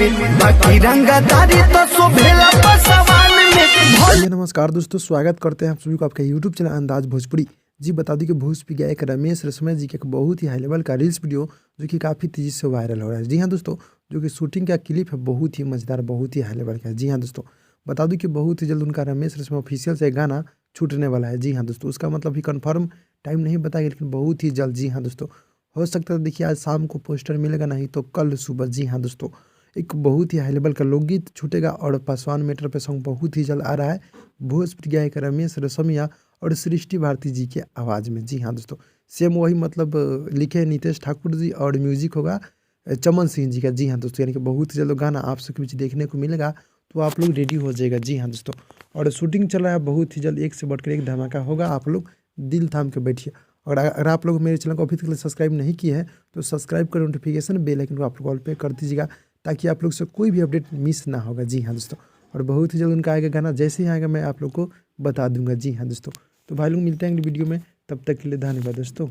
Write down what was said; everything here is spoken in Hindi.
बाकी रंगदारी तो शोभेला पसवान में। नमस्कार दोस्तों, स्वागत करते हैं आप सभी को आपका यूट्यूब चैनल अंदाज भोजपुरी। जी बता दूं कि भोजपुरी गायक रमेश रेशमिया जी के एक बहुत ही हाई लेवल का रील्स वीडियो जो कि काफ़ी तेज़ी से वायरल हो रहा है। जी हाँ दोस्तों, जो कि शूटिंग का क्लिप है बहुत ही मज़ेदार, बहुत ही हाई लेवल का है। जी हाँ दोस्तों, बता दूं कि बहुत ही जल्द उनका रमेश रेशमिया ऑफिशियल से गाना छूटने वाला है। जी हाँ दोस्तों, उसका मतलब ही कन्फर्म टाइम नहीं बताया, लेकिन बहुत ही जल्द। जी हाँ दोस्तों, हो सकता है देखिए आज शाम को पोस्टर मिलेगा, नहीं तो कल सुबह। जी हाँ दोस्तों, एक बहुत ही हाई लेवल का लोकगीत छूटेगा और पासवान मैटर पे सॉन्ग बहुत ही जल्द आ रहा है भोजपुरी गायक रमेश रेशमिया और सृष्टि भारती जी के आवाज़ में। जी हाँ दोस्तों, सेम वही मतलब लिखे नितेश ठाकुर जी और म्यूजिक होगा चमन सिंह जी का। जी हाँ दोस्तों, यानी कि बहुत ही जल्द गाना आप सबके बीच देखने को मिलेगा, तो आप लोग रेडी हो जाएगा। जी हाँ दोस्तों, और शूटिंग चल रहा है बहुत ही जल्द, एक से बढ़कर एक धमाका होगा। आप लोग दिल थाम के बैठिए। और अगर आप लोग मेरे चैनल को अभी तक सब्सक्राइब नहीं किए हैं तो सब्सक्राइब कर नोटिफिकेशन बेल आइकन को आप लोग ऑल पे कर दीजिएगा, ताकि आप लोग से कोई भी अपडेट मिस ना होगा। जी हाँ दोस्तों, और बहुत ही जल्द उनका आएगा गाना, जैसे ही आएगा मैं आप लोग को बता दूंगा। जी हाँ दोस्तों, तो भाई लोग मिलते हैं अगली वीडियो में, तब तक के लिए धन्यवाद दोस्तों।